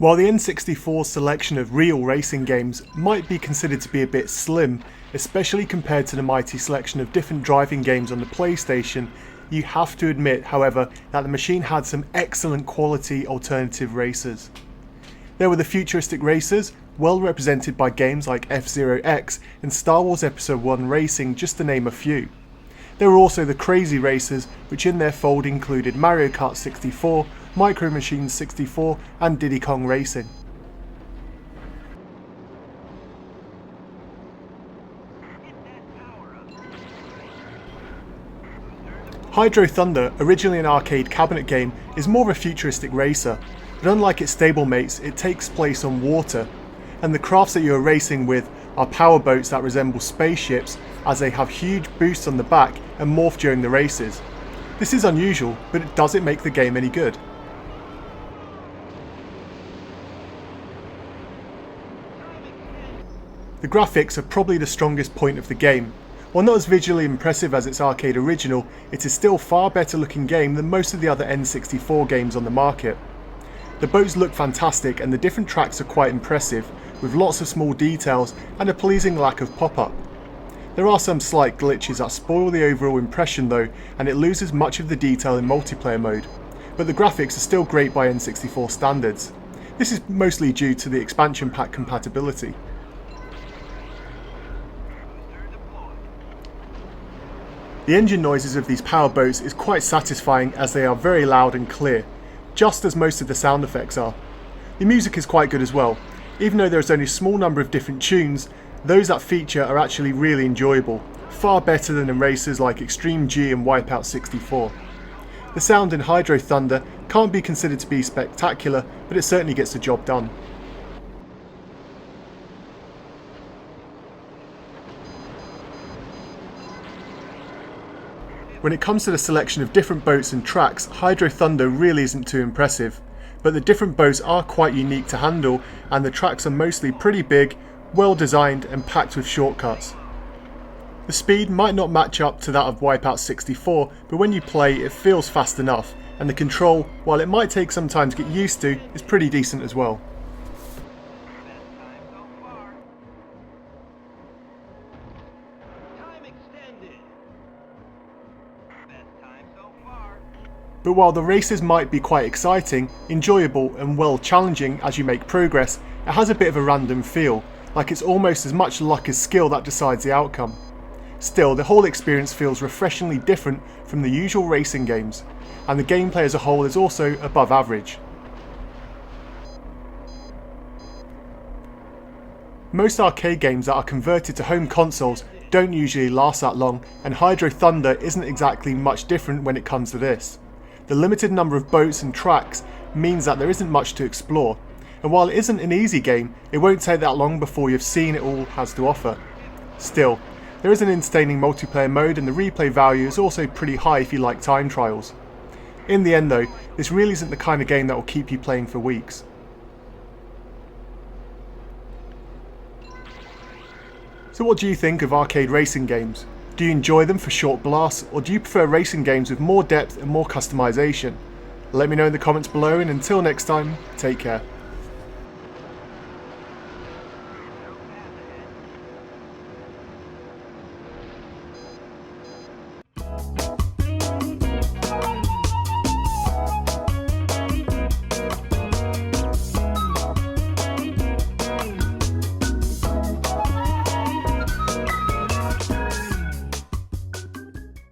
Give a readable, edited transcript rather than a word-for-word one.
While the N64's selection of real racing games might be considered to be a bit slim, especially compared to the mighty selection of different driving games on the PlayStation, you have to admit, however, that the machine had some excellent quality alternative racers. There were the futuristic racers, well represented by games like F-Zero X and Star Wars Episode 1 Racing, just to name a few. There were also the crazy racers, which in their fold included Mario Kart 64, Micro Machines 64 and Diddy Kong Racing. Hydro Thunder, originally an arcade cabinet game, is more of a futuristic racer, but unlike its stablemates, it takes place on water, and the crafts that you are racing with are power boats that resemble spaceships, as they have huge boosts on the back and morph during the races. This is unusual, but does it make the game any good? The graphics are probably the strongest point of the game. While not as visually impressive as its arcade original, it is still a far better looking game than most of the other N64 games on the market. The boats look fantastic and the different tracks are quite impressive, with lots of small details and a pleasing lack of pop-up. There are some slight glitches that spoil the overall impression though, and it loses much of the detail in multiplayer mode, but the graphics are still great by N64 standards. This is mostly due to the expansion pack compatibility. The engine noises of these power boats is quite satisfying as they are very loud and clear, just as most of the sound effects are. The music is quite good as well. Even though there is only a small number of different tunes, those that feature are actually really enjoyable, far better than in racers like Extreme G and Wipeout 64. The sound in Hydro Thunder can't be considered to be spectacular, but it certainly gets the job done. When it comes to the selection of different boats and tracks, Hydro Thunder really isn't too impressive, but the different boats are quite unique to handle and the tracks are mostly pretty big, well designed and packed with shortcuts. The speed might not match up to that of Wipeout 64, but when you play it feels fast enough, and the control, while it might take some time to get used to, is pretty decent as well. But while the races might be quite exciting, enjoyable and well challenging as you make progress, it has a bit of a random feel, like it's almost as much luck as skill that decides the outcome. Still, the whole experience feels refreshingly different from the usual racing games, and the gameplay as a whole is also above average. Most arcade games that are converted to home consoles don't usually last that long, and Hydro Thunder isn't exactly much different when it comes to this. The limited number of boats and tracks means that there isn't much to explore, and while it isn't an easy game, it won't take that long before you've seen it all has to offer. Still, there is an entertaining multiplayer mode and the replay value is also pretty high if you like time trials. In the end though, this really isn't the kind of game that will keep you playing for weeks. So what do you think of arcade racing games? Do you enjoy them for short blasts, or do you prefer racing games with more depth and more customization? Let me know in the comments below, and until next time, take care.